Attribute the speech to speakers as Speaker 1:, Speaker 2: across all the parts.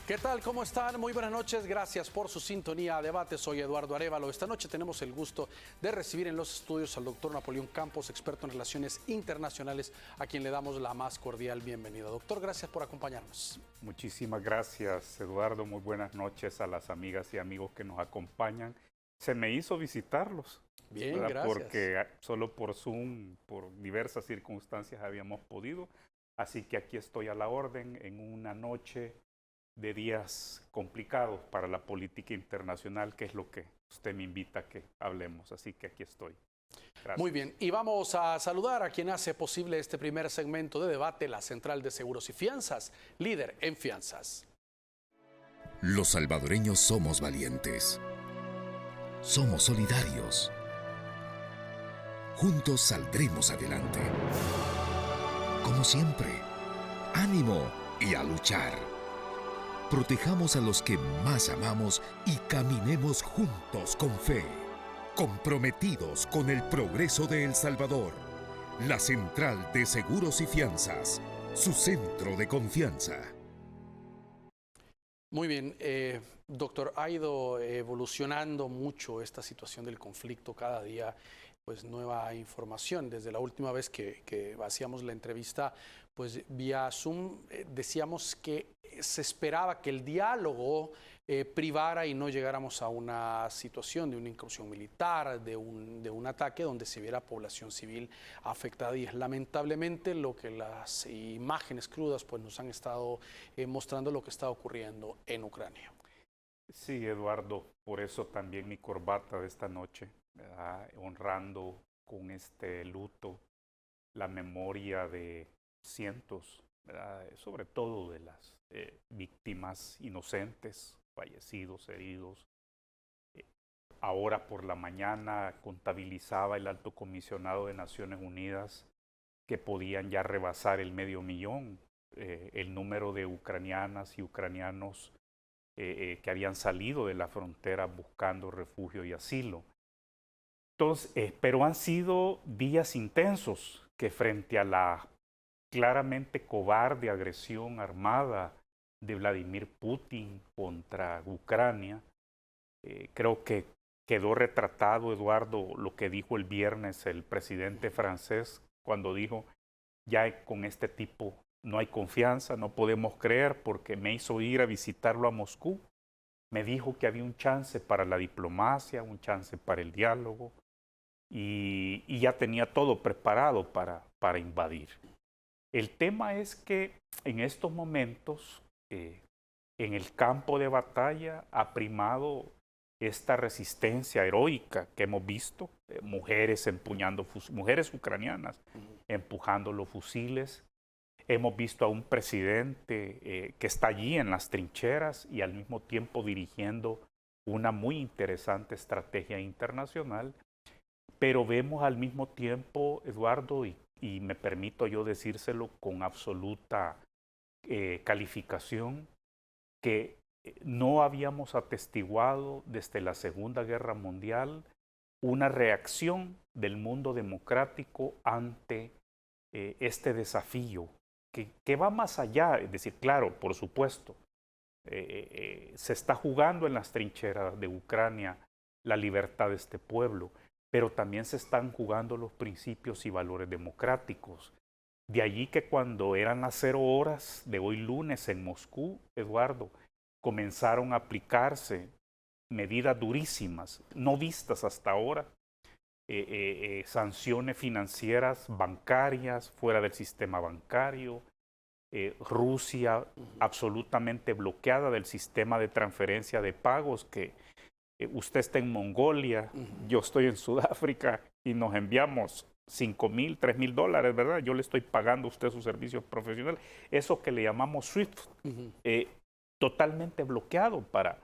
Speaker 1: ¿Qué tal? ¿Cómo están? Muy buenas noches. Gracias por su sintonía a Debate. Soy Eduardo Arévalo. Esta noche tenemos el gusto de recibir en los estudios al doctor Napoleón Campos, experto en relaciones internacionales, a quien le damos la más cordial bienvenida. Doctor, gracias por acompañarnos.
Speaker 2: Muchísimas gracias, Eduardo. Muy buenas noches a las amigas y amigos que nos acompañan. Se me hizo visitarlos,
Speaker 1: Bien,
Speaker 2: ¿verdad?
Speaker 1: gracias.
Speaker 2: Porque solo por Zoom, por diversas circunstancias habíamos podido. Así que aquí estoy a la orden en una noche de días complicados para la política internacional, que es lo que usted me invita a que hablemos. Así que aquí estoy. Gracias.
Speaker 1: Muy bien, y vamos a saludar a quien hace posible este primer segmento de debate, la Central de Seguros y Fianzas, líder en fianzas.
Speaker 3: Los salvadoreños somos valientes. Somos solidarios. Juntos saldremos adelante. Como siempre, ánimo y a luchar. Protejamos a los que más amamos y caminemos juntos con fe, comprometidos con el progreso de El Salvador. La Central de Seguros y Fianzas, su centro de confianza.
Speaker 1: Muy bien, doctor, ha ido evolucionando mucho esta situación del conflicto cada día, pues nueva información. Desde la última vez que hacíamos la entrevista, pues vía Zoom, decíamos que se esperaba que el diálogo privara y no llegáramos a una situación de una incursión militar, de un ataque donde se viera población civil afectada. Y es lamentablemente lo que las imágenes crudas pues, nos han estado mostrando lo que está ocurriendo en Ucrania.
Speaker 2: Sí, Eduardo, por eso también mi corbata de esta noche, ¿verdad? Honrando con este luto la memoria de cientos, ¿verdad? Sobre todo de las víctimas inocentes, fallecidos, heridos. Ahora por la mañana contabilizaba el alto comisionado de Naciones Unidas que podían ya rebasar el 500,000, el número de ucranianas y ucranianos que habían salido de la frontera buscando refugio y asilo. Entonces, pero han sido días intensos que frente a la claramente cobarde agresión armada de Vladimir Putin contra Ucrania, creo que quedó retratado, Eduardo, lo que dijo el viernes el presidente francés cuando dijo, ya con este tipo no hay confianza, no podemos creer, porque me hizo ir a visitarlo a Moscú. Me dijo que había un chance para la diplomacia, un chance para el diálogo, y ya tenía todo preparado para invadir. El tema es que en estos momentos, en el campo de batalla, ha primado esta resistencia heroica que hemos visto, mujeres empuñando mujeres ucranianas empujando los fusiles. Hemos visto a un presidente que está allí en las trincheras y al mismo tiempo dirigiendo una muy interesante estrategia internacional, pero vemos al mismo tiempo, Eduardo, y me permito yo decírselo con absoluta calificación, que no habíamos atestiguado desde la Segunda Guerra Mundial una reacción del mundo democrático ante este desafío que va más allá. Es decir, claro, por supuesto, se está jugando en las trincheras de Ucrania la libertad de este pueblo, pero también se están jugando los principios y valores democráticos. De allí que cuando eran las 0 horas de hoy lunes en Moscú, Eduardo, comenzaron a aplicarse medidas durísimas, no vistas hasta ahora, sanciones financieras, bancarias, fuera del sistema bancario, Rusia absolutamente bloqueada del sistema de transferencia de pagos, que usted está en Mongolia, yo estoy en Sudáfrica y nos enviamos 5,000, 3,000 dólares, ¿verdad? Yo le estoy pagando a usted sus servicios profesionales. Eso que le llamamos SWIFT, totalmente bloqueado para...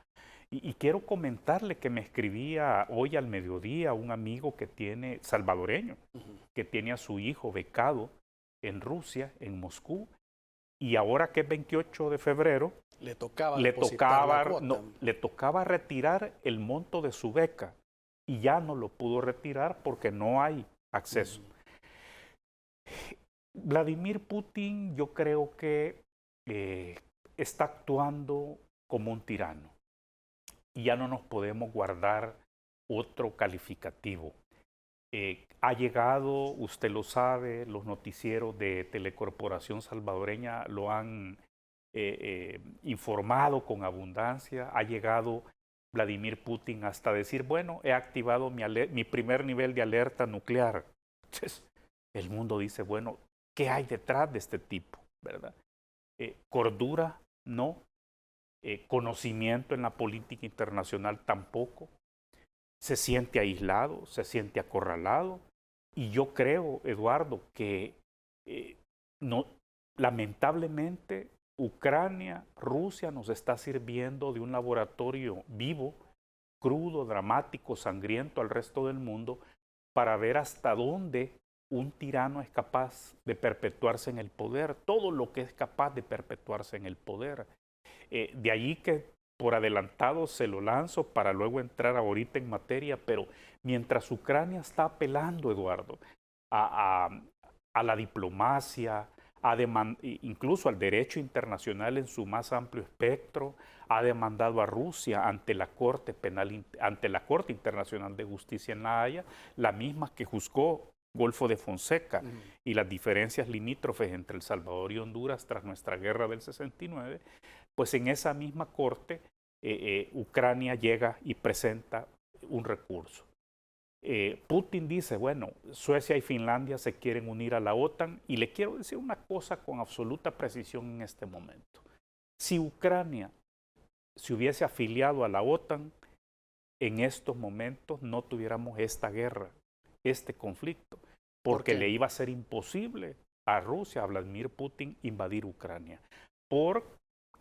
Speaker 2: Y quiero comentarle que me escribía hoy al mediodía un amigo que tiene, salvadoreño, que tiene a su hijo becado en Rusia, en Moscú, y ahora que es 28 de febrero, le tocaba retirar el monto de su beca y ya no lo pudo retirar porque no hay acceso. Vladimir Putin, yo creo que está actuando como un tirano. Y ya no nos podemos guardar otro calificativo. Ha llegado, usted lo sabe, los noticieros de Telecorporación Salvadoreña lo han informado con abundancia. Ha llegado Vladimir Putin hasta decir, bueno, he activado mi primer nivel de alerta nuclear. Entonces, el mundo dice, bueno, ¿qué hay detrás de este tipo? ¿Verdad? Cordura, no. Conocimiento en la política internacional tampoco. Se siente aislado, se siente acorralado. Y yo creo, Eduardo, que no, lamentablemente Ucrania, Rusia nos está sirviendo de un laboratorio vivo, crudo, dramático, sangriento al resto del mundo para ver hasta dónde un tirano es capaz de perpetuarse en el poder, todo lo que es capaz de perpetuarse en el poder. De allí que por adelantado se lo lanzo para luego entrar ahorita en materia, pero mientras Ucrania está apelando, Eduardo, a la diplomacia, incluso al derecho internacional en su más amplio espectro, ha demandado a Rusia ante la Corte Internacional de Justicia en La Haya, la misma que juzgó Golfo de Fonseca y las diferencias limítrofes entre El Salvador y Honduras tras nuestra guerra del 69, pues en esa misma corte Ucrania llega y presenta un recurso. Putin dice, bueno, Suecia y Finlandia se quieren unir a la OTAN y le quiero decir una cosa con absoluta precisión en este momento. Si Ucrania se hubiese afiliado a la OTAN, en estos momentos no tuviéramos esta guerra, este conflicto, porque le iba a ser imposible a Rusia, a Vladimir Putin, invadir Ucrania, por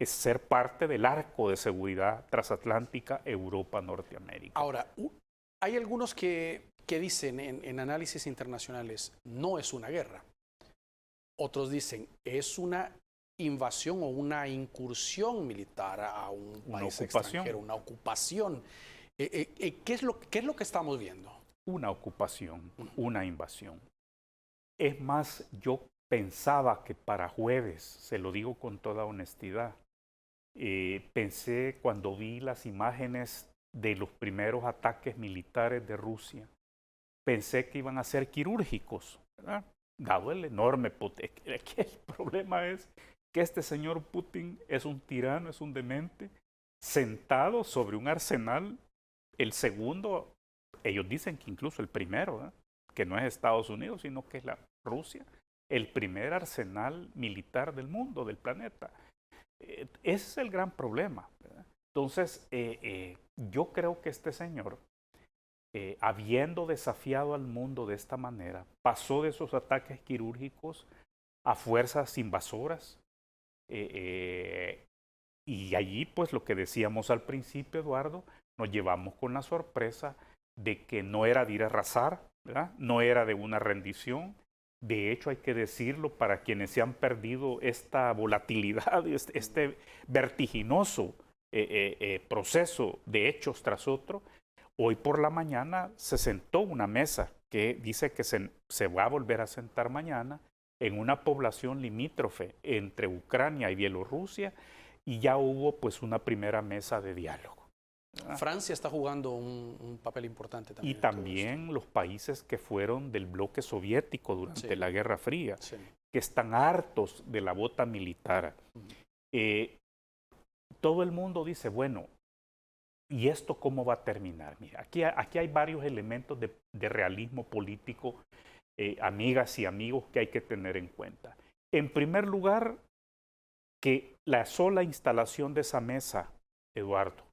Speaker 2: ser parte del arco de seguridad transatlántica Europa-Norteamérica.
Speaker 1: Ahora, hay algunos que dicen en análisis internacionales, no es una guerra. Otros dicen, es una invasión o una incursión militar a un país extranjero, una ocupación. ¿Qué es lo que estamos viendo?
Speaker 2: Una ocupación, una invasión. Es más, yo pensaba que para jueves, se lo digo con toda honestidad, pensé cuando vi las imágenes de los primeros ataques militares de Rusia, pensé que iban a ser quirúrgicos, ¿verdad? Dado el enorme potencial. El problema es que este señor Putin es un tirano, es un demente, sentado sobre un arsenal, el segundo, ellos dicen que incluso el primero, ¿verdad? Que no es Estados Unidos, sino que es la Rusia, el primer arsenal militar del mundo, del planeta. Ese es el gran problema, ¿verdad? Entonces, yo creo que este señor, habiendo desafiado al mundo de esta manera, pasó de esos ataques quirúrgicos a fuerzas invasoras. Y allí, pues lo que decíamos al principio, Eduardo, nos llevamos con la sorpresa de que no era de ir a arrasar, ¿verdad? No era de una rendición. De hecho, hay que decirlo para quienes se han perdido esta volatilidad, este vertiginoso proceso de hechos tras otro. Hoy por la mañana se sentó una mesa que dice que se va a volver a sentar mañana en una población limítrofe entre Ucrania y Bielorrusia, y ya hubo pues una primera mesa de diálogo.
Speaker 1: Francia está jugando un papel importante también.
Speaker 2: Y también los países que fueron del bloque soviético durante la Guerra Fría, que están hartos de la bota militar. Todo el mundo dice, bueno, ¿y esto cómo va a terminar? Mira, aquí hay varios elementos de realismo político, amigas y amigos, que hay que tener en cuenta. En primer lugar, que la sola instalación de esa mesa, Eduardo,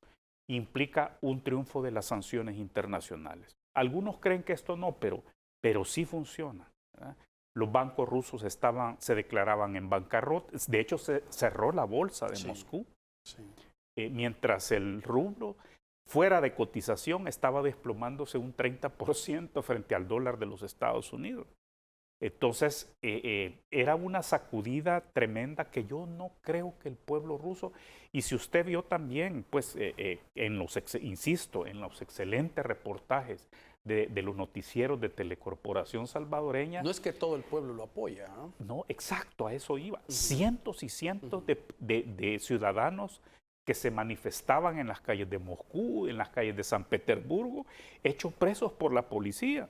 Speaker 2: implica un triunfo de las sanciones internacionales. Algunos creen que esto no, pero sí funciona, ¿verdad? Los bancos rusos se declaraban en bancarrota. De hecho, se cerró la bolsa de Moscú. Mientras el rublo, fuera de cotización, estaba desplomándose un 30% frente al dólar de los Estados Unidos. Entonces, era una sacudida tremenda que yo no creo que el pueblo ruso, y si usted vio también, pues, insisto, en los excelentes reportajes de los noticieros de Telecorporación Salvadoreña.
Speaker 1: No es que todo el pueblo lo apoya, ¿no?
Speaker 2: No, exacto, a eso iba. Cientos y cientos de ciudadanos que se manifestaban en las calles de Moscú, en las calles de San Petersburgo, hechos presos por la policía.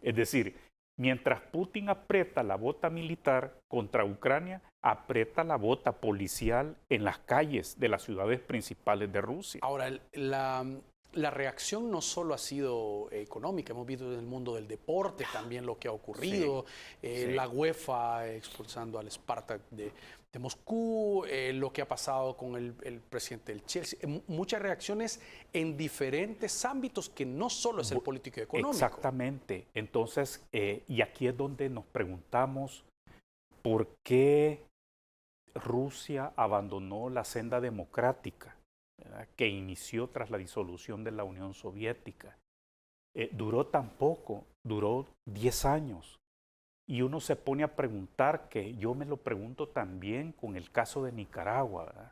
Speaker 2: Es decir, mientras Putin aprieta la bota militar contra Ucrania, aprieta la bota policial en las calles de las ciudades principales de Rusia.
Speaker 1: Ahora, la reacción no solo ha sido económica, hemos visto en el mundo del deporte también lo que ha ocurrido, la UEFA expulsando al Spartak de Moscú, lo que ha pasado con el presidente del Chelsea, muchas reacciones en diferentes ámbitos que no solo es el político y económico.
Speaker 2: Exactamente. Entonces, y aquí es donde nos preguntamos por qué Rusia abandonó la senda democrática, ¿verdad?, que inició tras la disolución de la Unión Soviética. Duró tan poco, duró 10 años. Y uno se pone a preguntar, que yo me lo pregunto también con el caso de Nicaragua, ¿verdad?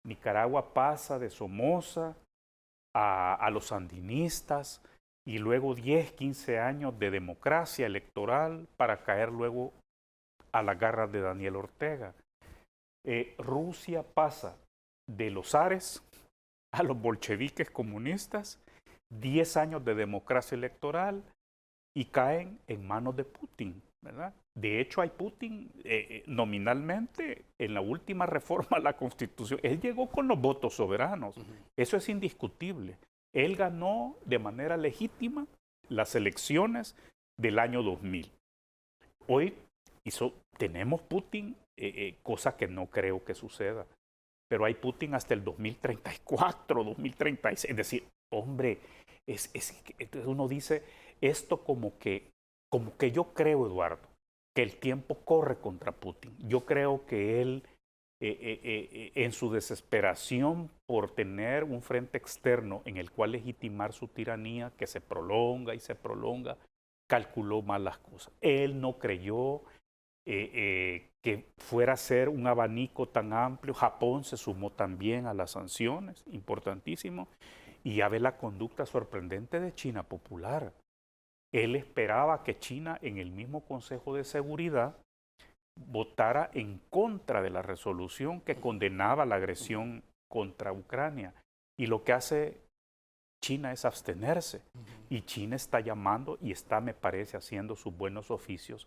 Speaker 2: Nicaragua pasa de Somoza a los sandinistas y luego 10, 15 años de democracia electoral para caer luego a las garras de Daniel Ortega. Rusia pasa de los zares a los bolcheviques comunistas, 10 años de democracia electoral y caen en manos de Putin, ¿verdad? De hecho, hay Putin nominalmente en la última reforma a la Constitución. Él llegó con los votos soberanos. Eso es indiscutible. Él ganó de manera legítima las elecciones del año 2000. Hoy tenemos Putin, cosa que no creo que suceda, pero hay Putin hasta el 2034, 2036. Es decir, hombre, entonces uno dice esto como que yo creo, Eduardo, que el tiempo corre contra Putin. Yo creo que él, en su desesperación por tener un frente externo en el cual legitimar su tiranía, que se prolonga y se prolonga, calculó mal las cosas. Él no creyó que fuera a ser un abanico tan amplio. Japón se sumó también a las sanciones, importantísimo, y ya ve la conducta sorprendente de China Popular. Él esperaba que China en el mismo Consejo de Seguridad votara en contra de la resolución que condenaba la agresión contra Ucrania. Y lo que hace China es abstenerse. Y China está llamando y está, me parece, haciendo sus buenos oficios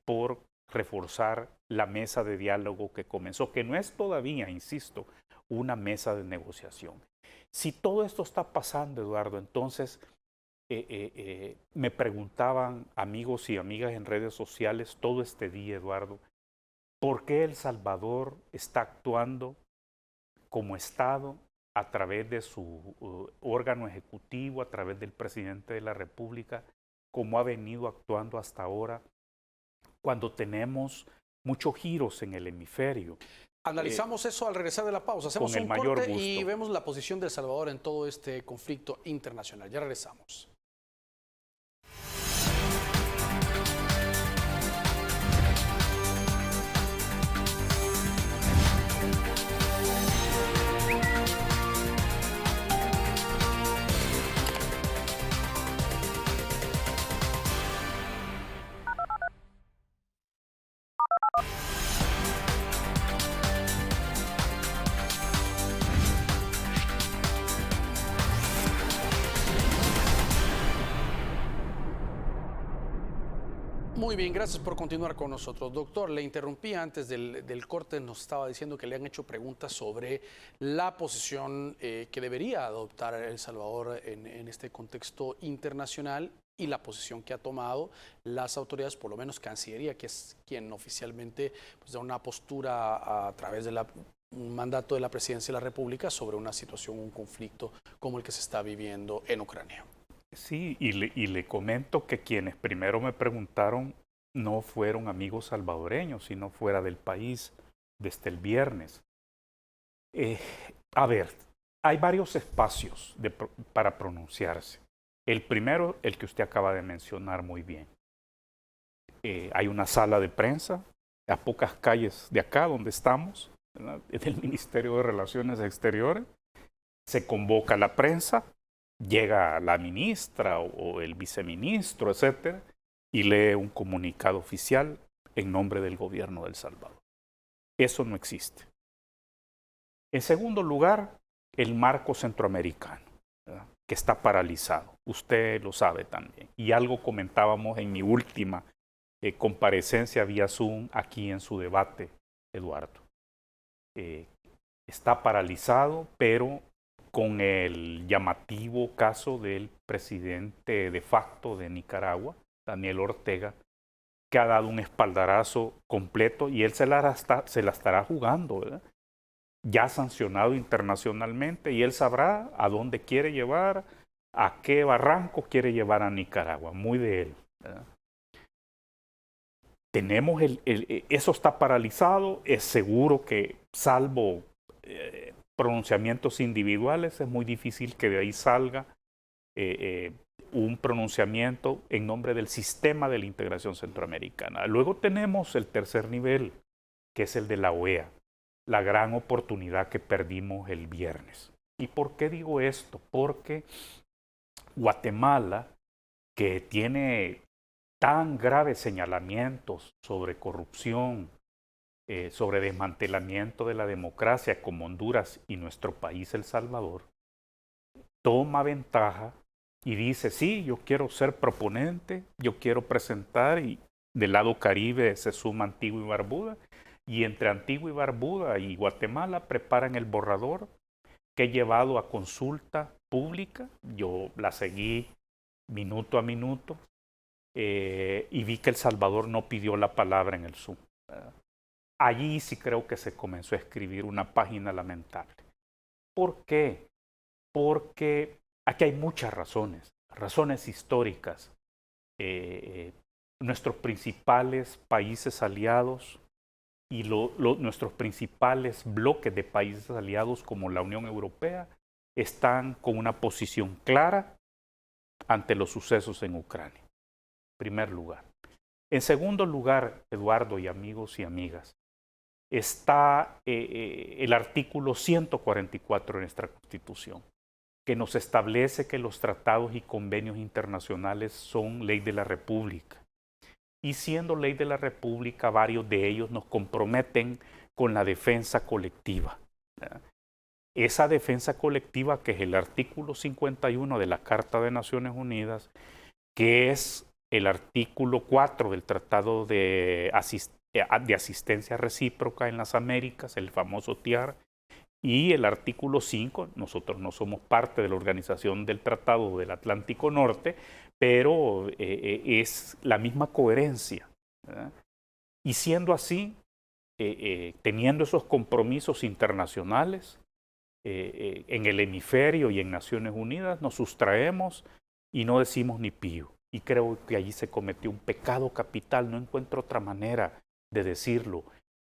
Speaker 2: por reforzar la mesa de diálogo que comenzó, que no es todavía, insisto, una mesa de negociación. Si todo esto está pasando, Eduardo, entonces me preguntaban amigos y amigas en redes sociales todo este día, Eduardo, ¿por qué El Salvador está actuando como Estado a través de su órgano ejecutivo, a través del presidente de la República, como ha venido actuando hasta ahora, cuando tenemos muchos giros en el hemisferio?
Speaker 1: Analizamos eso al regresar de la pausa. Hacemos un corte y vemos la posición de El Salvador en todo este conflicto internacional. Ya regresamos. Muy bien, gracias por continuar con nosotros. Doctor, le interrumpí antes del corte, nos estaba diciendo que le han hecho preguntas sobre la posición que debería adoptar El Salvador en este contexto internacional y la posición que ha tomado las autoridades, por lo menos Cancillería, que es quien oficialmente pues, da una postura a través de un mandato de la Presidencia de la República sobre una situación, un conflicto como el que se está viviendo en Ucrania.
Speaker 2: Sí, y le comento que quienes primero me preguntaron no fueron amigos salvadoreños, sino fuera del país desde el viernes. A ver, hay varios espacios para pronunciarse. El primero, el que usted acaba de mencionar muy bien. Hay una sala de prensa a pocas calles de acá donde estamos, ¿verdad?, en el Ministerio de Relaciones Exteriores. Se convoca a la prensa, llega la ministra o el viceministro, etcétera, y lee un comunicado oficial en nombre del gobierno de El Salvador. Eso no existe. En segundo lugar, el marco centroamericano, ¿verdad?, que está paralizado. Usted lo sabe también. Y algo comentábamos en mi última comparecencia vía Zoom aquí en su debate, Eduardo. Está paralizado, pero con el llamativo caso del presidente de facto de Nicaragua, Daniel Ortega, que ha dado un espaldarazo completo y él se la estará jugando, ¿verdad?, ya sancionado internacionalmente, y él sabrá a dónde quiere llevar, a qué barranco quiere llevar a Nicaragua, muy de él, ¿verdad? Tenemos eso está paralizado, es seguro que salvo pronunciamientos individuales, es muy difícil que de ahí salga un pronunciamiento en nombre del sistema de la integración centroamericana. Luego tenemos el tercer nivel, que es el de la OEA, la gran oportunidad que perdimos el viernes. ¿Y por qué digo esto? Porque Guatemala, que tiene tan graves señalamientos sobre corrupción, sobre desmantelamiento de la democracia como Honduras y nuestro país, El Salvador, toma ventaja y dice, sí, yo quiero ser proponente, yo quiero presentar, y del lado Caribe se suma Antigua y Barbuda, y entre Antigua y Barbuda y Guatemala preparan el borrador que he llevado a consulta pública. Yo la seguí minuto a minuto y vi que El Salvador no pidió la palabra en el Zoom. Allí sí creo que se comenzó a escribir una página lamentable. ¿Por qué? Porque aquí hay muchas razones, razones históricas. Nuestros principales países aliados y nuestros principales bloques de países aliados como la Unión Europea están con una posición clara ante los sucesos en Ucrania, en primer lugar. En segundo lugar, Eduardo y amigos y amigas, está el artículo 144 de nuestra Constitución, que nos establece que los tratados y convenios internacionales son ley de la República. Y siendo ley de la República, varios de ellos nos comprometen con la defensa colectiva, ¿verdad? Esa defensa colectiva, que es el artículo 51 de la Carta de Naciones Unidas, que es el artículo 4 del Tratado de Asistencia Recíproca en las Américas, el famoso TIAR, y el artículo 5, nosotros no somos parte de la Organización del Tratado del Atlántico Norte, pero es la misma coherencia, ¿verdad? Y siendo así, teniendo esos compromisos internacionales en el hemisferio y en Naciones Unidas, nos sustraemos y no decimos ni pío. Y creo que allí se cometió un pecado capital, no encuentro otra manera de decirlo.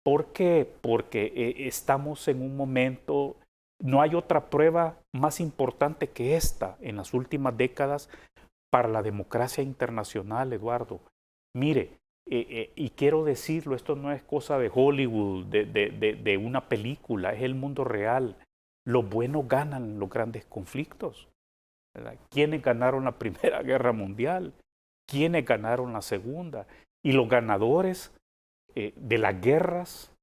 Speaker 2: ¿Por qué? Porque estamos en un momento, no hay otra prueba más importante que esta en las últimas décadas para la democracia internacional, Eduardo. Mire, y quiero decirlo, esto no es cosa de Hollywood, de una película, es el mundo real. Los buenos ganan los grandes conflictos, ¿verdad? ¿Quiénes ganaron la Primera Guerra Mundial? ¿Quiénes ganaron la Segunda? Y los ganadores de las guerras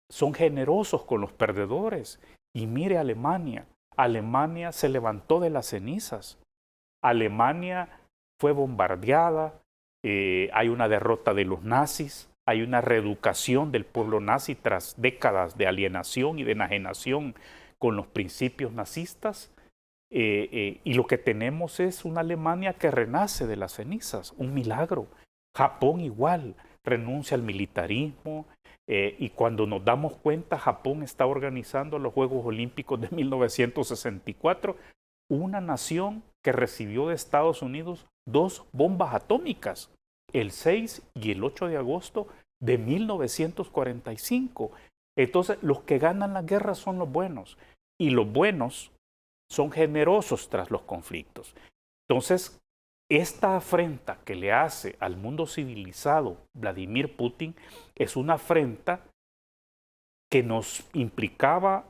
Speaker 2: son generosos con los perdedores. Y mire Alemania. Alemania se levantó de las cenizas. Alemania fue bombardeada, hay una derrota de los nazis, hay una reeducación del pueblo nazi tras décadas de alienación y de enajenación con los principios nazistas, y lo que tenemos es una Alemania que renace de las cenizas, un milagro. Japón igual, renuncia al militarismo, y cuando nos damos cuenta, Japón está organizando los Juegos Olímpicos de 1964, una nación que recibió de Estados Unidos 2 bombas atómicas, el 6 y el 8 de agosto de 1945. Entonces, los que ganan las guerras son los buenos, y los buenos son generosos tras los conflictos. Entonces, esta afrenta que le hace al mundo civilizado Vladimir Putin es una afrenta que nos implicaba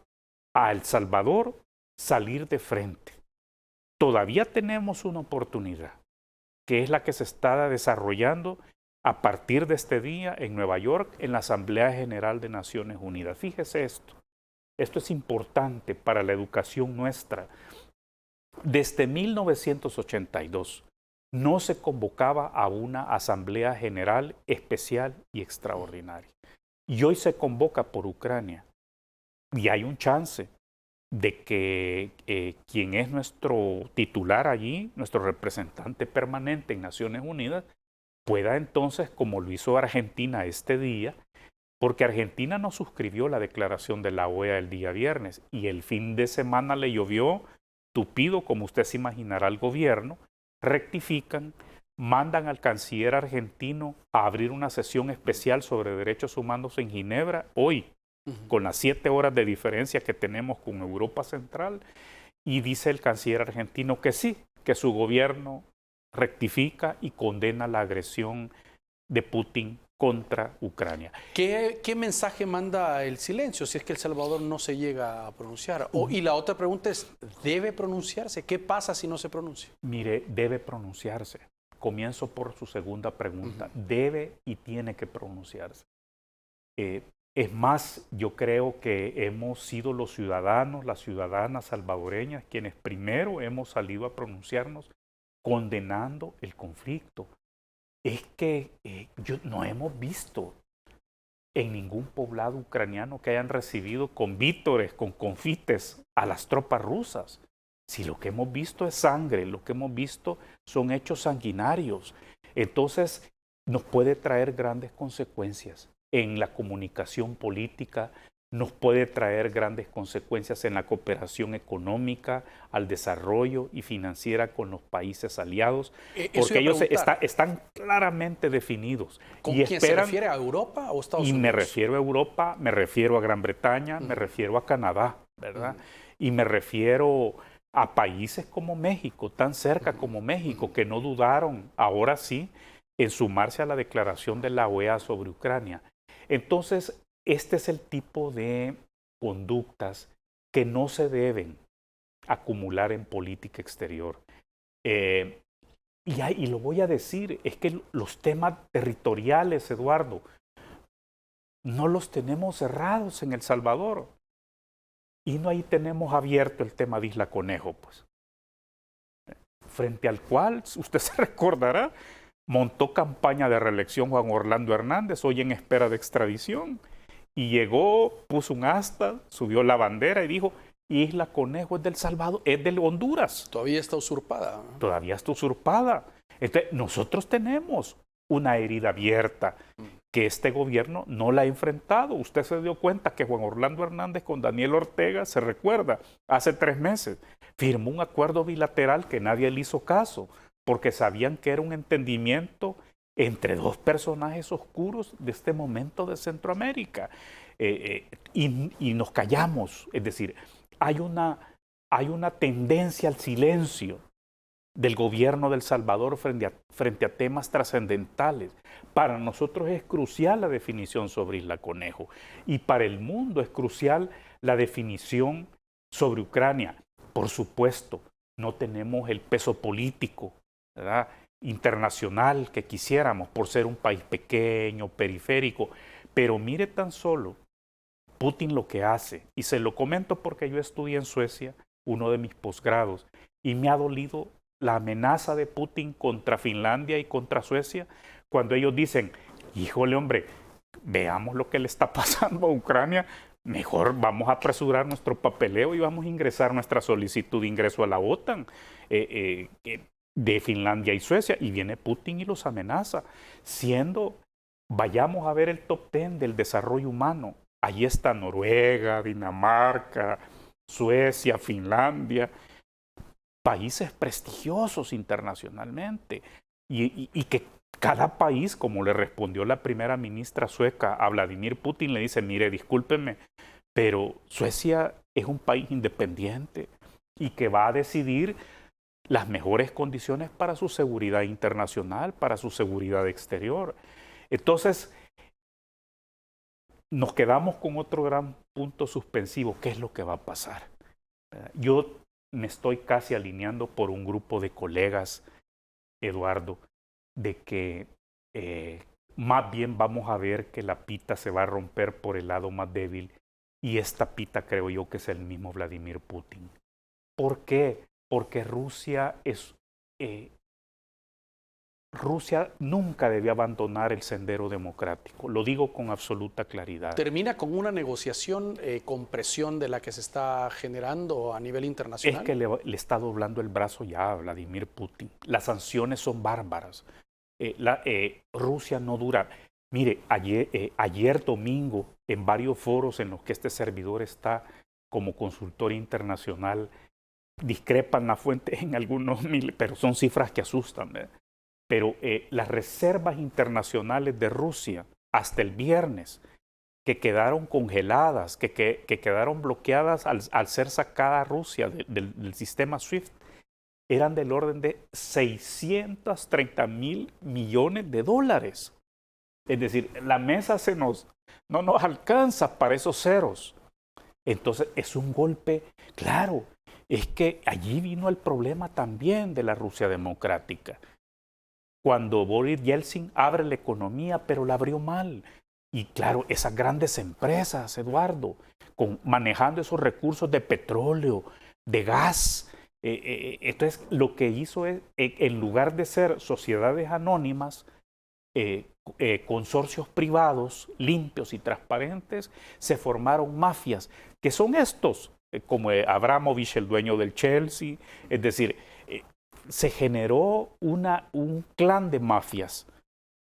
Speaker 2: a El Salvador salir de frente. Todavía tenemos una oportunidad, que es la que se está desarrollando a partir de este día en Nueva York, en la Asamblea General de Naciones Unidas. Fíjese esto, esto es importante para la educación nuestra. Desde 1982 no se convocaba a una asamblea general especial y extraordinaria. Y hoy se convoca por Ucrania. Y hay un chance de que quien es nuestro titular allí, nuestro representante permanente en Naciones Unidas, pueda entonces, como lo hizo Argentina este día, porque Argentina no suscribió la declaración de la OEA el día viernes y el fin de semana le llovió tupido, como usted se imaginará, al gobierno, rectifican, mandan al canciller argentino a abrir una sesión especial sobre derechos humanos en Ginebra hoy, con las 7 horas de diferencia que tenemos con Europa Central, y dice el canciller argentino que sí, que su gobierno rectifica y condena la agresión de Putin contra Ucrania.
Speaker 1: ¿Qué mensaje manda el silencio si es que El Salvador no se llega a pronunciar? Y la otra pregunta es, ¿debe pronunciarse? ¿Qué pasa si no se pronuncia?
Speaker 2: Mire, debe pronunciarse. Comienzo por su segunda pregunta. Debe y tiene que pronunciarse. Es más, yo creo que hemos sido los ciudadanos, las ciudadanas salvadoreñas, quienes primero hemos salido a pronunciarnos condenando el conflicto. Es que no hemos visto en ningún poblado ucraniano que hayan recibido con vítores, con confites a las tropas rusas. Si lo que hemos visto es sangre, lo que hemos visto son hechos sanguinarios, entonces nos puede traer grandes consecuencias en la comunicación política, nos puede traer grandes consecuencias en la cooperación económica, al desarrollo y financiera con los países aliados, porque ellos están claramente definidos.
Speaker 1: ¿Con quién se refiere? ¿A Europa o Estados Unidos?
Speaker 2: Y me refiero a Europa, me refiero a Gran Bretaña, me refiero a Canadá, ¿verdad? Y me refiero a países como México, tan cerca como México, que no dudaron, ahora sí, en sumarse a la declaración de la OEA sobre Ucrania. Entonces, este es el tipo de conductas que no se deben acumular en política exterior. Y lo voy a decir, es que los temas territoriales, Eduardo, no los tenemos cerrados en El Salvador. Y no ahí tenemos abierto el tema de Isla Conejo, pues. Frente al cual, usted se recordará, montó campaña de reelección Juan Orlando Hernández, hoy en espera de extradición. Y llegó, puso un asta, subió la bandera y dijo, Isla Conejo es del Salvador, es de Honduras.
Speaker 1: Todavía está usurpada, ¿no?
Speaker 2: Todavía está usurpada. Entonces, nosotros tenemos una herida abierta que este gobierno no la ha enfrentado. Usted se dio cuenta que Juan Orlando Hernández con Daniel Ortega, se recuerda, hace 3 meses, firmó un acuerdo bilateral que nadie le hizo caso, porque sabían que era un entendimiento entre 2 personajes oscuros de este momento de Centroamérica. Y nos callamos. Es decir, hay una tendencia al silencio del gobierno de El Salvador frente a temas trascendentales. Para nosotros es crucial la definición sobre Isla Conejo y para el mundo es crucial la definición sobre Ucrania. Por supuesto, no tenemos el peso político, ¿verdad?, internacional que quisiéramos por ser un país pequeño, periférico, pero mire tan solo Putin lo que hace, y se lo comento porque yo estudié en Suecia, uno de mis posgrados, y me ha dolido la amenaza de Putin contra Finlandia y contra Suecia, cuando ellos dicen, híjole hombre, veamos lo que le está pasando a Ucrania, mejor vamos a apresurar nuestro papeleo y vamos a ingresar nuestra solicitud de ingreso a la OTAN de Finlandia y Suecia, y viene Putin y los amenaza, vayamos a ver el top 10 del desarrollo humano, allí está Noruega, Dinamarca, Suecia, Finlandia, países prestigiosos internacionalmente, y que cada país, como le respondió la primera ministra sueca a Vladimir Putin, le dice, mire, discúlpenme, pero Suecia es un país independiente y que va a decidir las mejores condiciones para su seguridad internacional, para su seguridad exterior. Entonces, nos quedamos con otro gran punto suspensivo. ¿Qué es lo que va a pasar? Yo me estoy casi alineando por un grupo de colegas, Eduardo, de que más bien vamos a ver que la pita se va a romper por el lado más débil y esta pita creo yo que es el mismo Vladimir Putin. ¿Por qué? Porque Rusia nunca debió abandonar el sendero democrático, lo digo con absoluta claridad.
Speaker 1: ¿Termina con una negociación con presión de la que se está generando a nivel internacional?
Speaker 2: Es que le está doblando el brazo ya a Vladimir Putin. Las sanciones son bárbaras. Rusia no dura. Mire, ayer domingo, en varios foros en los que este servidor está como consultor internacional, discrepan las fuentes en algunos mil, pero son cifras que asustan, ¿verdad? Pero las reservas internacionales de Rusia hasta el viernes, que quedaron congeladas, que quedaron bloqueadas al ser sacada Rusia del sistema SWIFT, eran del orden de 630.000 millones de dólares. Es decir, la mesa no nos alcanza para esos ceros. Entonces es un golpe, claro, es que allí vino el problema también de la Rusia democrática. Cuando Boris Yeltsin abre la economía, pero la abrió mal. Y claro, esas grandes empresas, Eduardo, manejando esos recursos de petróleo, de gas. Entonces, lo que hizo es, en lugar de ser sociedades anónimas, consorcios privados limpios y transparentes, se formaron mafias, que son estos, como Abramovich, el dueño del Chelsea. Es decir, se generó un clan de mafias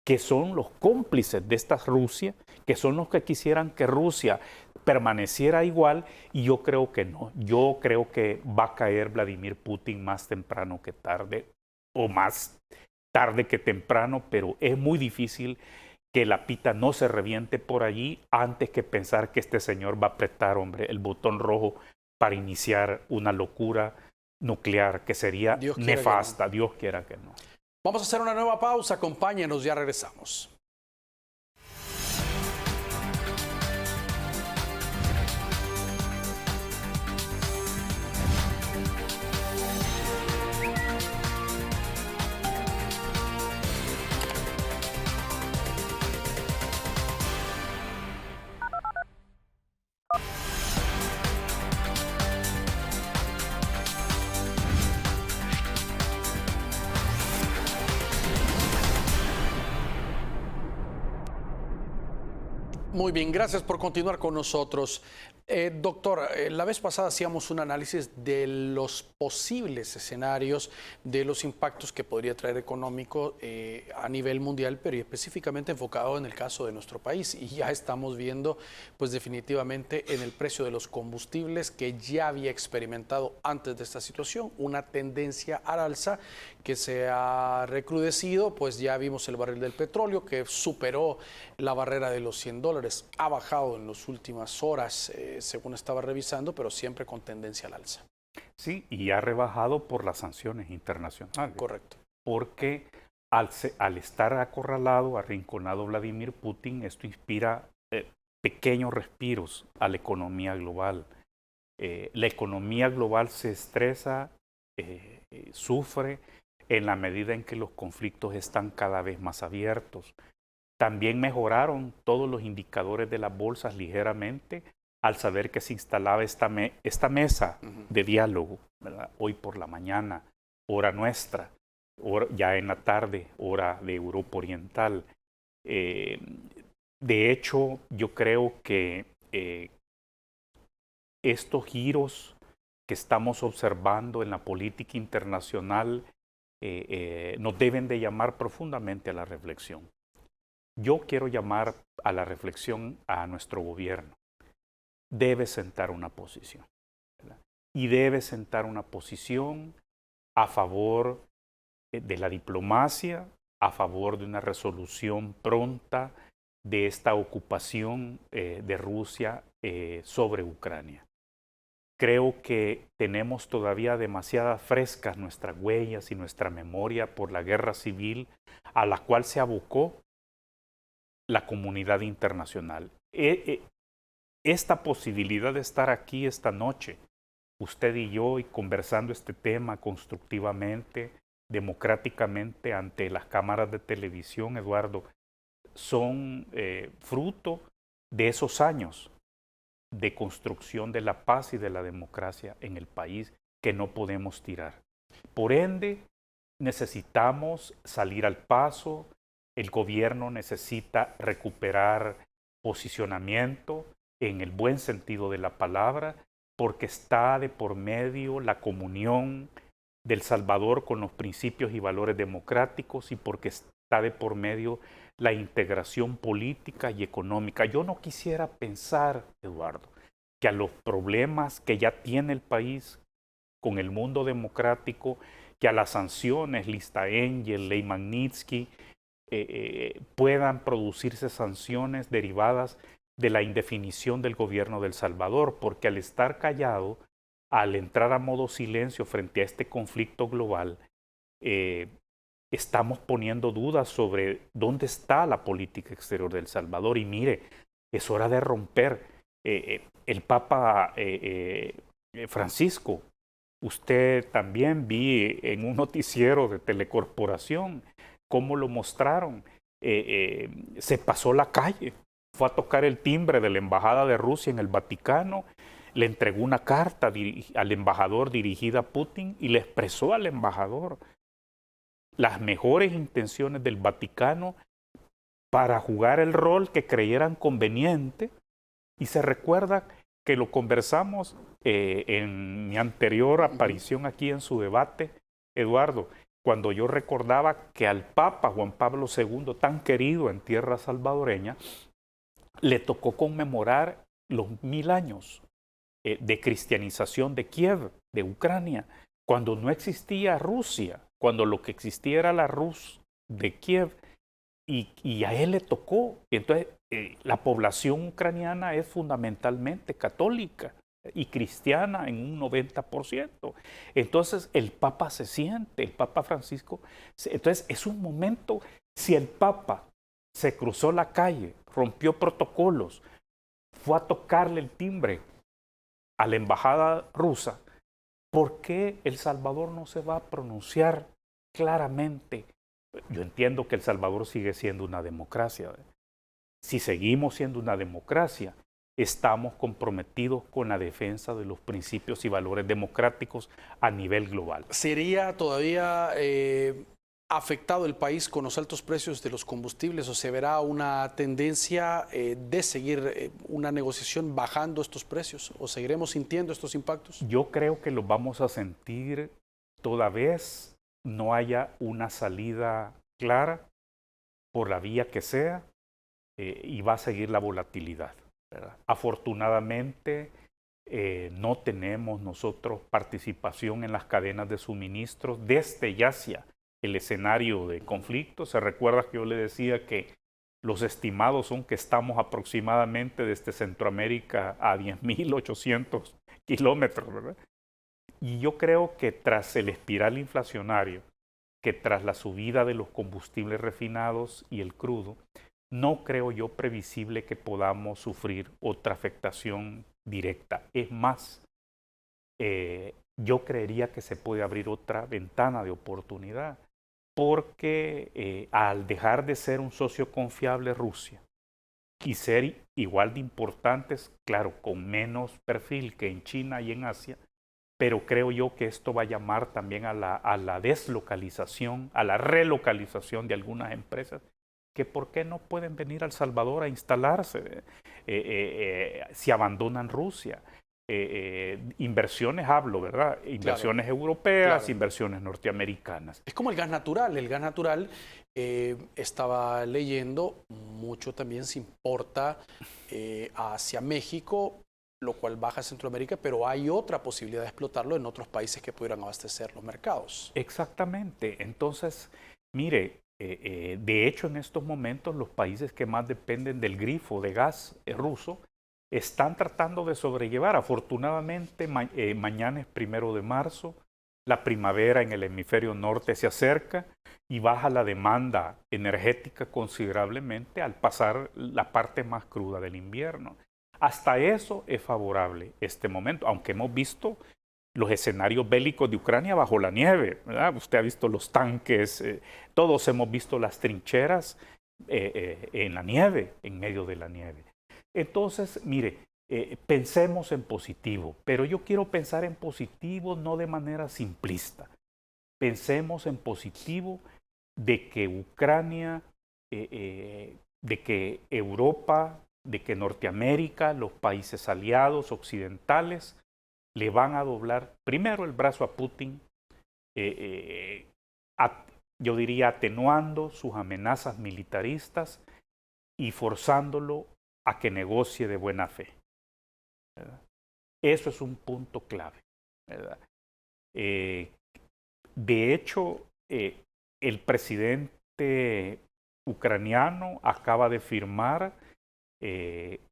Speaker 2: que son los cómplices de esta Rusia, que son los que quisieran que Rusia permaneciera igual, y yo creo que no. Yo creo que va a caer Vladimir Putin más temprano que tarde, o más tarde que temprano, pero es muy difícil que la pita no se reviente por allí antes que pensar que este señor va a apretar, hombre, el botón rojo para iniciar una locura nuclear que sería nefasta. Dios quiera que no.
Speaker 1: Vamos a hacer una nueva pausa, acompáñenos, ya regresamos. Muy bien, gracias por continuar con nosotros. Doctor, la vez pasada hacíamos un análisis de los posibles escenarios de los impactos que podría traer económico a nivel mundial, pero específicamente enfocado en el caso de nuestro país. Y ya estamos viendo, pues definitivamente en el precio de los combustibles, que ya había experimentado antes de esta situación una tendencia al alza que se ha recrudecido. Pues ya vimos el barril del petróleo que superó la barrera de los $100, ha bajado en las últimas horas, según estaba revisando, pero siempre con tendencia al alza.
Speaker 2: Sí, y ha rebajado por las sanciones internacionales.
Speaker 1: Correcto.
Speaker 2: Porque al estar acorralado, arrinconado Vladimir Putin, esto inspira pequeños respiros a la economía global. La economía global se estresa, sufre en la medida en que los conflictos están cada vez más abiertos. También mejoraron todos los indicadores de las bolsas ligeramente al saber que se instalaba esta mesa de diálogo, ¿verdad? Hoy por la mañana, hora nuestra, ya en la tarde, hora de Europa Oriental. De hecho, yo creo que estos giros que estamos observando en la política internacional nos deben de llamar profundamente a la reflexión. Yo quiero llamar a la reflexión a nuestro gobierno. Debe sentar una posición, ¿verdad? Y debe sentar una posición a favor de la diplomacia, a favor de una resolución pronta de esta ocupación de Rusia sobre Ucrania. Creo que tenemos todavía demasiadas frescas nuestras huellas y nuestra memoria por la guerra civil a la cual se abocó la comunidad internacional. Esta posibilidad de estar aquí esta noche, usted y yo, y conversando este tema constructivamente, democráticamente ante las cámaras de televisión, Eduardo, son fruto de esos años de construcción de la paz y de la democracia en el país que no podemos tirar. Por ende, necesitamos salir al paso, el gobierno necesita recuperar posicionamiento en el buen sentido de la palabra, porque está de por medio la comunión del Salvador con los principios y valores democráticos y porque está de por medio la integración política y económica. Yo no quisiera pensar, Eduardo, que a los problemas que ya tiene el país con el mundo democrático, que a las sanciones, Lista Engel, Ley Magnitsky, puedan producirse sanciones derivadas de la indefinición del gobierno de El Salvador, porque al estar callado, al entrar a modo silencio frente a este conflicto global, estamos poniendo dudas sobre dónde está la política exterior de El Salvador. Y mire, es hora de romper. El Papa Francisco, usted también vi en un noticiero de Telecorporación cómo lo mostraron. Se pasó la calle, fue a tocar el timbre de la Embajada de Rusia en el Vaticano, le entregó una carta al embajador dirigida a Putin y le expresó al embajador las mejores intenciones del Vaticano para jugar el rol que creyeran conveniente. Y se recuerda que lo conversamos en mi anterior aparición aquí en su debate, Eduardo, cuando yo recordaba que al Papa Juan Pablo II, tan querido en tierra salvadoreña, le tocó conmemorar los 1000 años de cristianización de Kiev, de Ucrania, cuando no existía Rusia, cuando lo que existía era la Rus de Kiev, y a él le tocó. Y entonces la población ucraniana es fundamentalmente católica y cristiana en un 90%. Entonces el Papa se siente, el Papa Francisco, entonces es un momento, si el Papa se cruzó la calle, rompió protocolos, fue a tocarle el timbre a la embajada rusa, ¿por qué El Salvador no se va a pronunciar claramente? Yo entiendo que El Salvador sigue siendo una democracia. Si seguimos siendo una democracia, estamos comprometidos con la defensa de los principios y valores democráticos a nivel global.
Speaker 1: ¿Sería todavía afectado el país con los altos precios de los combustibles o se verá una tendencia de seguir una negociación bajando estos precios o seguiremos sintiendo estos impactos?
Speaker 2: Yo creo que los vamos a sentir toda vez no haya una salida clara por la vía que sea y va a seguir la volatilidad, ¿verdad? Afortunadamente no tenemos nosotros participación en las cadenas de suministros desde ya hacia el escenario de conflicto. Se recuerda que yo le decía que los estimados son que estamos aproximadamente desde Centroamérica a 10.800 kilómetros, ¿verdad? Y yo creo que tras el espiral inflacionario, que tras la subida de los combustibles refinados y el crudo, no creo yo previsible que podamos sufrir otra afectación directa. Es más, yo creería que se puede abrir otra ventana de oportunidad, porque al dejar de ser un socio confiable Rusia y ser igual de importantes, claro, con menos perfil que en China y en Asia, pero creo yo que esto va a llamar también a la deslocalización, a la relocalización de algunas empresas que por qué no pueden venir a El Salvador a instalarse si abandonan Rusia. Inversiones hablo, ¿verdad? Inversiones claro, europeas, claro, inversiones norteamericanas.
Speaker 1: Es como el gas natural. El gas natural, estaba leyendo, mucho también se importa hacia México, lo cual baja a Centroamérica, pero hay otra posibilidad de explotarlo en otros países que pudieran abastecer los mercados.
Speaker 2: Exactamente. Entonces, mire, de hecho en estos momentos los países que más dependen del grifo de gas ruso están tratando de sobrellevar. Afortunadamente, mañana es 1 de marzo, la primavera en el hemisferio norte se acerca y baja la demanda energética considerablemente al pasar la parte más cruda del invierno. Hasta eso es favorable este momento, aunque hemos visto los escenarios bélicos de Ucrania bajo la nieve, ¿verdad? Usted ha visto los tanques, todos hemos visto las trincheras en la nieve, en medio de la nieve. Entonces, mire, pensemos en positivo, pero yo quiero pensar en positivo no de manera simplista. Pensemos en positivo de que Ucrania, de que Europa, de que Norteamérica, los países aliados occidentales, le van a doblar primero el brazo a Putin, yo diría atenuando sus amenazas militaristas y forzándolo a que negocie de buena fe, ¿verdad? Eso es un punto clave, ¿verdad? De hecho, el presidente ucraniano acaba de firmar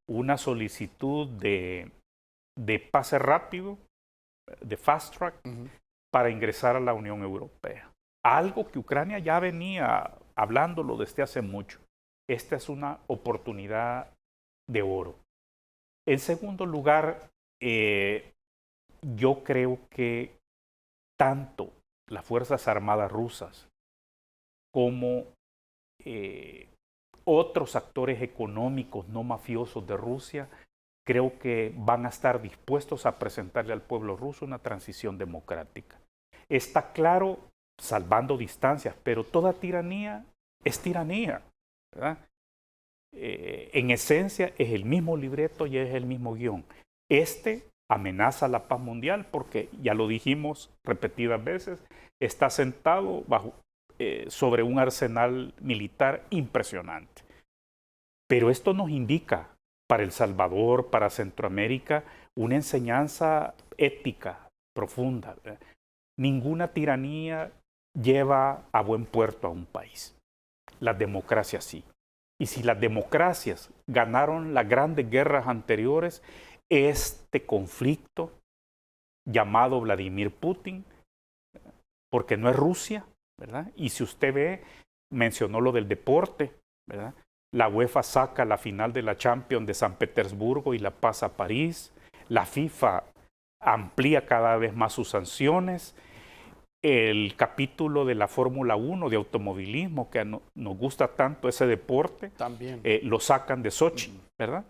Speaker 2: una solicitud de pase rápido, de fast track, para ingresar a la Unión Europea. Algo que Ucrania ya venía hablándolo desde hace mucho. Esta es una oportunidad de oro. En segundo lugar, yo creo que tanto las Fuerzas Armadas rusas como otros actores económicos no mafiosos de Rusia, creo que van a estar dispuestos a presentarle al pueblo ruso una transición democrática. Está claro, salvando distancias, pero toda tiranía es tiranía, ¿verdad? En esencia es el mismo libreto y es el mismo guión. Este amenaza la paz mundial porque, ya lo dijimos repetidas veces, está sentado sobre un arsenal militar impresionante. Pero esto nos indica para El Salvador, para Centroamérica, una enseñanza ética profunda. Ninguna tiranía lleva a buen puerto a un país. Las democracias sí. Y si las democracias ganaron las grandes guerras anteriores, este conflicto llamado Vladimir Putin, porque no es Rusia, ¿verdad? Y si usted ve, mencionó lo del deporte, ¿verdad? La UEFA saca la final de la Champions de San Petersburgo y la pasa a París. La FIFA amplía cada vez más sus sanciones. El capítulo de la Fórmula 1 de automovilismo, que nos gusta tanto ese deporte,
Speaker 1: también
Speaker 2: lo sacan de Sochi, ¿verdad?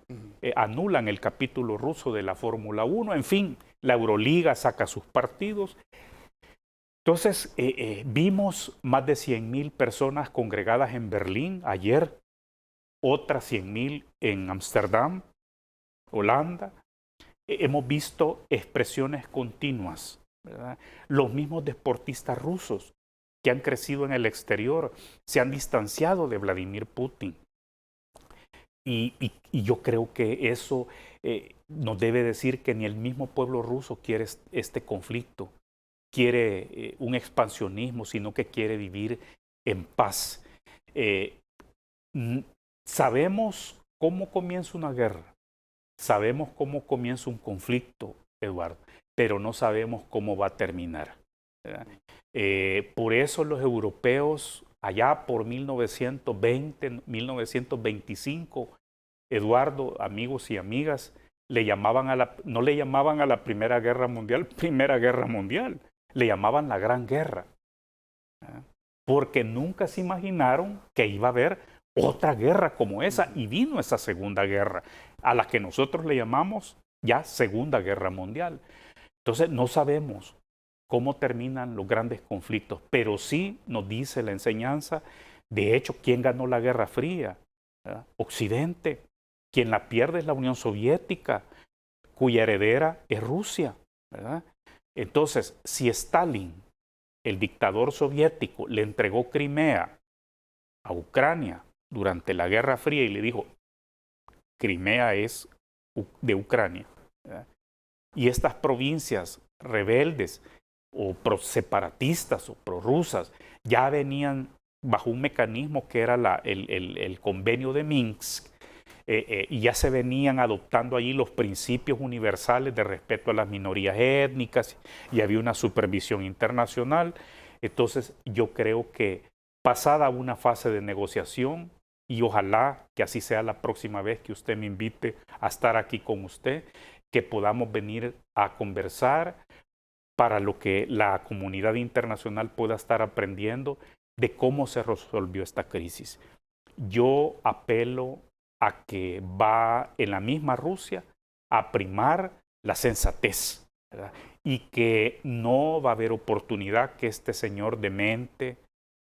Speaker 2: Anulan el capítulo ruso de la Fórmula 1. En fin, la Euroliga saca sus partidos. Entonces, vimos más de 100,000 personas congregadas en Berlín ayer, otras 100,000 en Ámsterdam, Holanda. Hemos visto expresiones continuas, ¿verdad? Los mismos deportistas rusos que han crecido en el exterior se han distanciado de Vladimir Putin. Y yo creo que eso nos debe decir que ni el mismo pueblo ruso quiere este conflicto, quiere un expansionismo, sino que quiere vivir en paz. Sabemos cómo comienza una guerra, sabemos cómo comienza un conflicto, Eduardo, pero no sabemos cómo va a terminar, ¿verdad? Por eso los europeos, allá por 1920, 1925, Eduardo, amigos y amigas, no le llamaban a la Primera Guerra Mundial, le llamaban la Gran Guerra, ¿verdad? Porque nunca se imaginaron que iba a haber otra guerra como esa, y vino esa Segunda Guerra, a la que nosotros le llamamos ya Segunda Guerra Mundial. Entonces no sabemos cómo terminan los grandes conflictos, pero sí nos dice la enseñanza, de hecho, ¿quién ganó la Guerra Fría? ¿Verdad? Occidente. Quien la pierde es la Unión Soviética, cuya heredera es Rusia, ¿verdad? Entonces, si Stalin, el dictador soviético, le entregó Crimea a Ucrania durante la Guerra Fría y le dijo, Crimea es de Ucrania, ¿verdad? Y estas provincias rebeldes o separatistas o prorrusas ya venían bajo un mecanismo que era el convenio de Minsk, y ya se venían adoptando allí los principios universales de respeto a las minorías étnicas y había una supervisión internacional. Entonces yo creo que pasada una fase de negociación, y ojalá que así sea la próxima vez que usted me invite a estar aquí con usted, que podamos venir a conversar para lo que la comunidad internacional pueda estar aprendiendo de cómo se resolvió esta crisis. Yo apelo a que va en la misma Rusia a primar la sensatez, ¿verdad? Y que no va a haber oportunidad que este señor demente,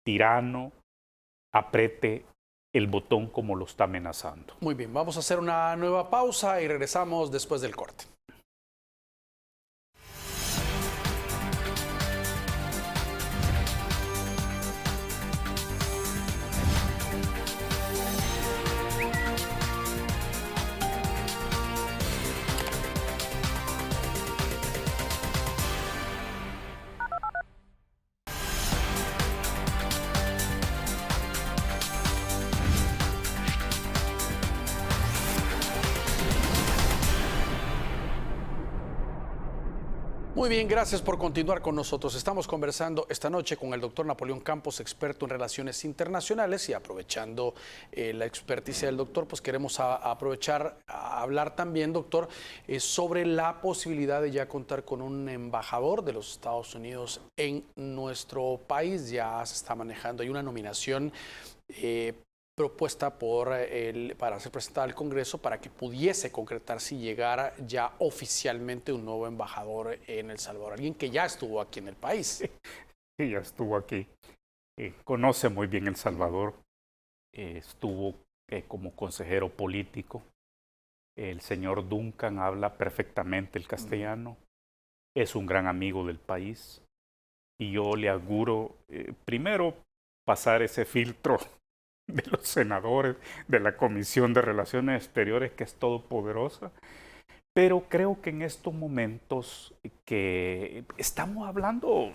Speaker 2: tirano, apriete el botón como lo está amenazando.
Speaker 1: Muy bien, vamos a hacer una nueva pausa y regresamos después del corte. Muy bien, gracias por continuar con nosotros. Estamos conversando esta noche con el doctor Napoleón Campos, experto en relaciones internacionales, y aprovechando la experticia del doctor, pues queremos aprovechar a hablar también, doctor, sobre la posibilidad de ya contar con un embajador de los Estados Unidos en nuestro país. Ya se está manejando, hay una nominación propuesta para ser presentada al Congreso para que pudiese concretarse y llegara ya oficialmente un nuevo embajador en El Salvador, alguien que ya estuvo aquí en el país.
Speaker 2: Sí, ya estuvo aquí. Conoce muy bien El Salvador. Estuvo como consejero político. El señor Duncan habla perfectamente el castellano. Es un gran amigo del país. Y yo le auguro, primero, pasar ese filtro de los senadores, de la Comisión de Relaciones Exteriores, que es todopoderosa. Pero creo que en estos momentos que estamos hablando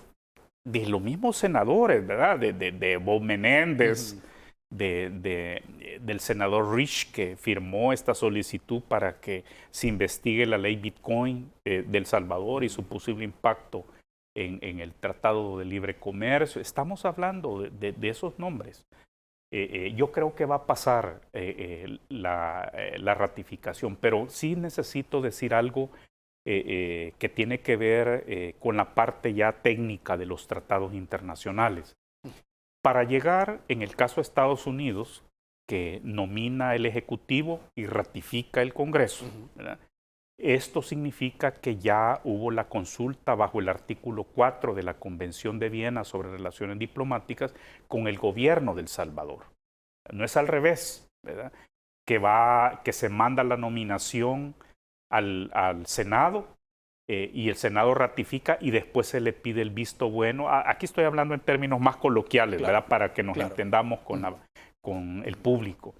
Speaker 2: de los mismos senadores, ¿verdad? De Bob Menéndez, del senador Rich, que firmó esta solicitud para que se investigue la ley Bitcoin de El Salvador y su posible impacto en el Tratado de Libre Comercio. Estamos hablando de esos nombres. Yo creo que va a pasar la ratificación, pero sí necesito decir algo que tiene que ver con la parte ya técnica de los tratados internacionales. Para llegar, en el caso de Estados Unidos, que nomina el Ejecutivo y ratifica el Congreso, ¿verdad? Esto significa que ya hubo la consulta bajo el artículo 4 de la Convención de Viena sobre relaciones diplomáticas con el gobierno de El Salvador. No es al revés, ¿verdad? Que se manda la nominación al Senado y el Senado ratifica y después se le pide el visto bueno. Aquí estoy hablando en términos más coloquiales, claro, ¿verdad? Para que nos entendamos con el público.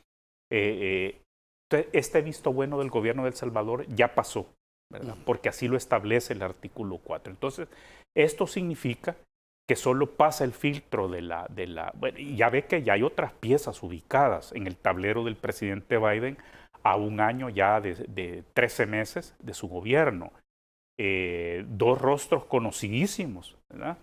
Speaker 2: Este visto bueno del gobierno de El Salvador ya pasó, ¿verdad? Porque así lo establece el artículo 4. Entonces, esto significa que solo pasa el filtro bueno, ya ve que ya hay otras piezas ubicadas en el tablero del presidente Biden a un año ya de 13 meses de su gobierno. Dos rostros conocidísimos, ¿verdad?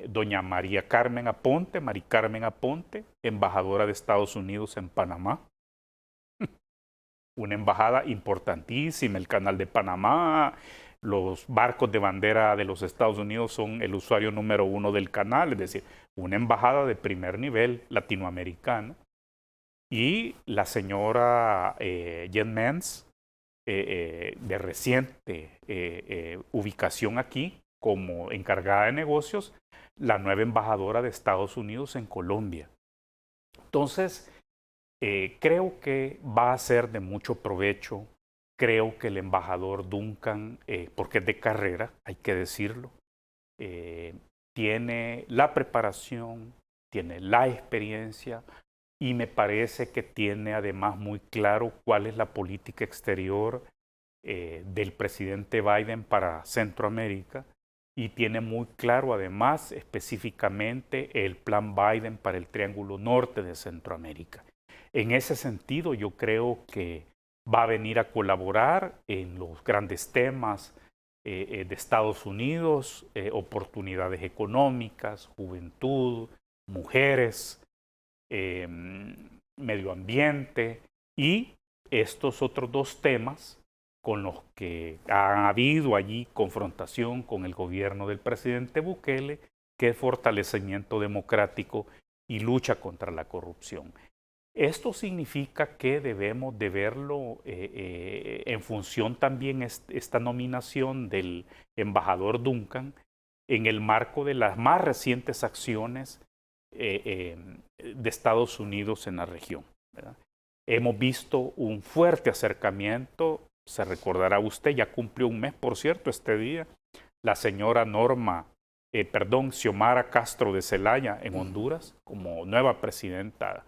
Speaker 2: Doña Mari Carmen Aponte, embajadora de Estados Unidos en Panamá. Una embajada importantísima, el Canal de Panamá, los barcos de bandera de los Estados Unidos son el usuario número 1 del canal, es decir, una embajada de primer nivel latinoamericana. Y la señora Jen Mans, de reciente ubicación aquí como encargada de negocios, la nueva embajadora de Estados Unidos en Colombia. Entonces, creo que va a ser de mucho provecho. Creo que el embajador Duncan, porque es de carrera, hay que decirlo, tiene la preparación, tiene la experiencia y me parece que tiene además muy claro cuál es la política exterior del presidente Biden para Centroamérica y tiene muy claro además específicamente el plan Biden para el Triángulo Norte de Centroamérica. En ese sentido, yo creo que va a venir a colaborar en los grandes temas de Estados Unidos, oportunidades económicas, juventud, mujeres, medio ambiente y estos otros dos temas con los que ha habido allí confrontación con el gobierno del presidente Bukele, que es fortalecimiento democrático y lucha contra la corrupción. Esto significa que debemos de verlo en función también esta nominación del embajador Duncan en el marco de las más recientes acciones de Estados Unidos en la región, ¿verdad? Hemos visto un fuerte acercamiento, se recordará usted, ya cumplió un mes, por cierto, este día, la señora Xiomara Castro de Zelaya en Honduras, como nueva presidenta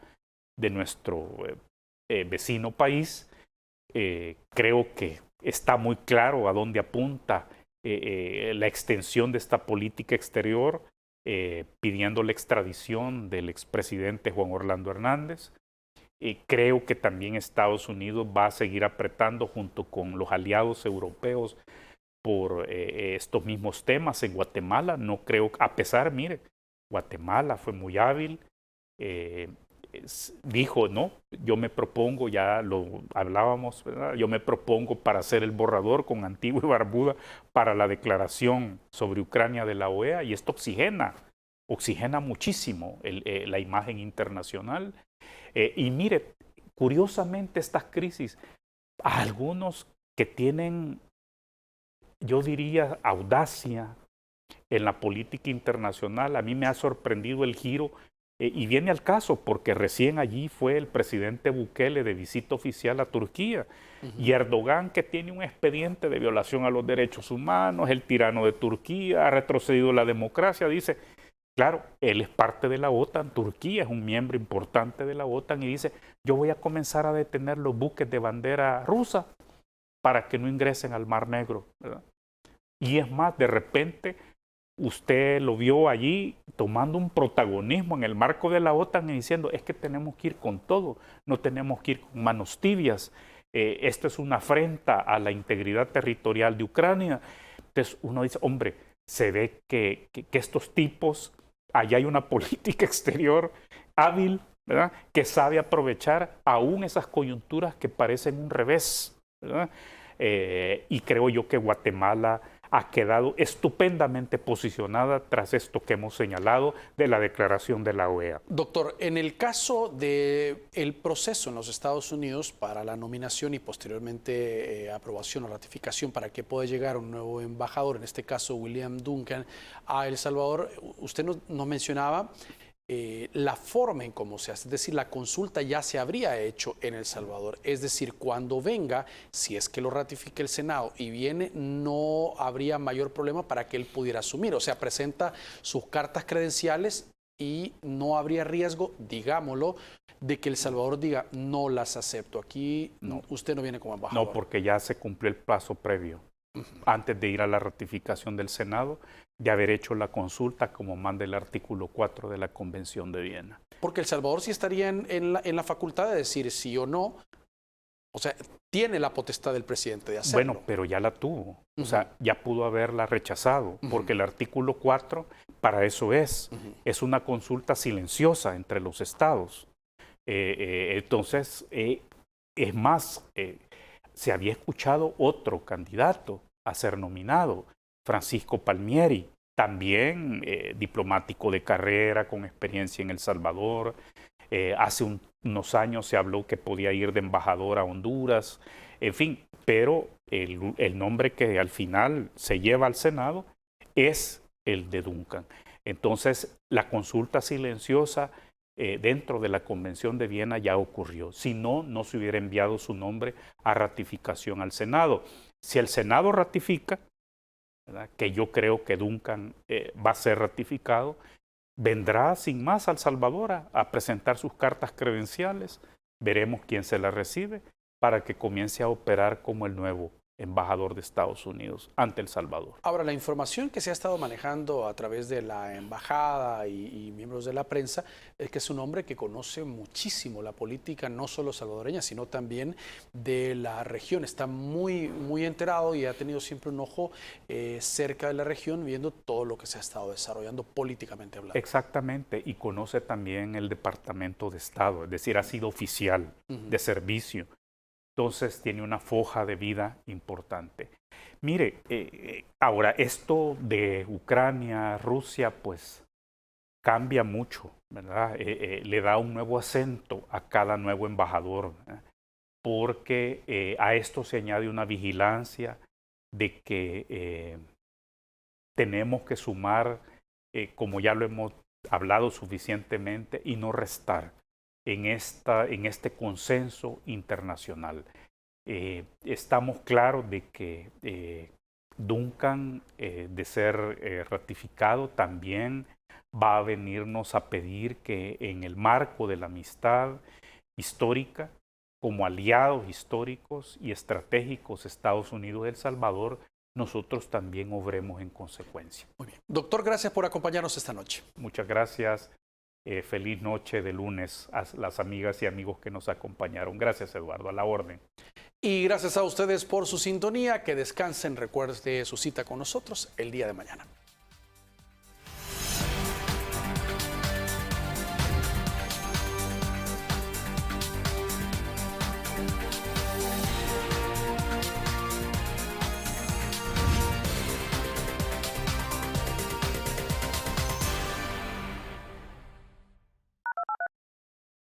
Speaker 2: de nuestro vecino país. Creo que está muy claro a dónde apunta la extensión de esta política exterior, pidiendo la extradición del expresidente Juan Orlando Hernández. Creo que también Estados Unidos va a seguir apretando junto con los aliados europeos por estos mismos temas en Guatemala. No creo, a pesar, mire, Guatemala fue muy hábil, dijo, no, yo me propongo, ya lo hablábamos, ¿verdad? Yo me propongo para hacer el borrador con Antigua y Barbuda para la declaración sobre Ucrania de la OEA, y esto oxigena muchísimo la imagen internacional. Y mire, curiosamente estas crisis, algunos que tienen, yo diría, audacia en la política internacional, a mí me ha sorprendido el giro, y viene al caso porque recién allí fue el presidente Bukele de visita oficial a Turquía, y Erdogan, que tiene un expediente de violación a los derechos humanos, el tirano de Turquía, ha retrocedido la democracia, dice, claro, él es parte de la OTAN, Turquía es un miembro importante de la OTAN, y dice, yo voy a comenzar a detener los buques de bandera rusa para que no ingresen al Mar Negro, ¿verdad? Y es más, de repente usted lo vio allí tomando un protagonismo en el marco de la OTAN y diciendo, es que tenemos que ir con todo, no tenemos que ir con manos tibias, esto es una afrenta a la integridad territorial de Ucrania. Entonces uno dice, hombre, se ve que estos tipos, allá hay una política exterior hábil, ¿verdad?, que sabe aprovechar aún esas coyunturas que parecen un revés, ¿verdad? Y creo yo que Guatemala ha quedado estupendamente posicionada tras esto que hemos señalado de la declaración de la OEA.
Speaker 1: Doctor, en el caso del proceso en los Estados Unidos para la nominación y posteriormente aprobación o ratificación para que pueda llegar un nuevo embajador, en este caso William Duncan, a El Salvador, usted nos mencionaba la forma en cómo se hace, es decir, la consulta ya se habría hecho en El Salvador, es decir, cuando venga, si es que lo ratifique el Senado y viene, no habría mayor problema para que él pudiera asumir, o sea, presenta sus cartas credenciales y no habría riesgo, digámoslo, de que El Salvador diga, no las acepto, aquí no, usted no viene como embajador.
Speaker 2: No, porque ya se cumplió el plazo previo, antes de ir a la ratificación del Senado, de haber hecho la consulta como manda el artículo 4 de la Convención de Viena.
Speaker 1: Porque El Salvador sí estaría en la facultad de decir sí o no, o sea, tiene la potestad del presidente de hacerlo.
Speaker 2: Bueno, pero ya la tuvo, o sea, ya pudo haberla rechazado, porque el artículo 4 para eso es una consulta silenciosa entre los estados. Entonces, es más, se había escuchado otro candidato a ser nominado, Francisco Palmieri, también diplomático de carrera, con experiencia en El Salvador. Hace unos años se habló que podía ir de embajador a Honduras, en fin, pero el nombre que al final se lleva al Senado es el de Duncan. Entonces, la consulta silenciosa dentro de la Convención de Viena ya ocurrió. Si no, no se hubiera enviado su nombre a ratificación al Senado. Si el Senado ratifica, ¿verdad?, que yo creo que Duncan va a ser ratificado, vendrá sin más a El Salvador a presentar sus cartas credenciales, veremos quién se las recibe para que comience a operar como el nuevo embajador de Estados Unidos ante El Salvador.
Speaker 1: Ahora, la información que se ha estado manejando a través de la embajada y miembros de la prensa es que es un hombre que conoce muchísimo la política, no solo salvadoreña, sino también de la región. Está muy, muy enterado y ha tenido siempre un ojo cerca de la región, viendo todo lo que se ha estado desarrollando políticamente hablando.
Speaker 2: Exactamente, y conoce también el Departamento de Estado, es decir, ha sido oficial de servicio. Entonces tiene una foja de vida importante. Mire, ahora esto de Ucrania, Rusia, pues cambia mucho ¿verdad? Le da un nuevo acento a cada nuevo embajador, ¿verdad? Porque a esto se añade una vigilancia de que tenemos que sumar, como ya lo hemos hablado suficientemente, y no restar en este consenso internacional. Estamos claros de que Duncan, de ser ratificado, también va a venirnos a pedir que en el marco de la amistad histórica, como aliados históricos y estratégicos Estados Unidos y El Salvador, nosotros también obremos en consecuencia.
Speaker 1: Muy bien. Doctor, gracias por acompañarnos esta noche.
Speaker 2: Muchas gracias. Feliz noche de lunes a las amigas y amigos que nos acompañaron. Gracias, Eduardo, a la orden.
Speaker 1: Y gracias a ustedes por su sintonía. Que descansen. Recuerde su cita con nosotros el día de mañana.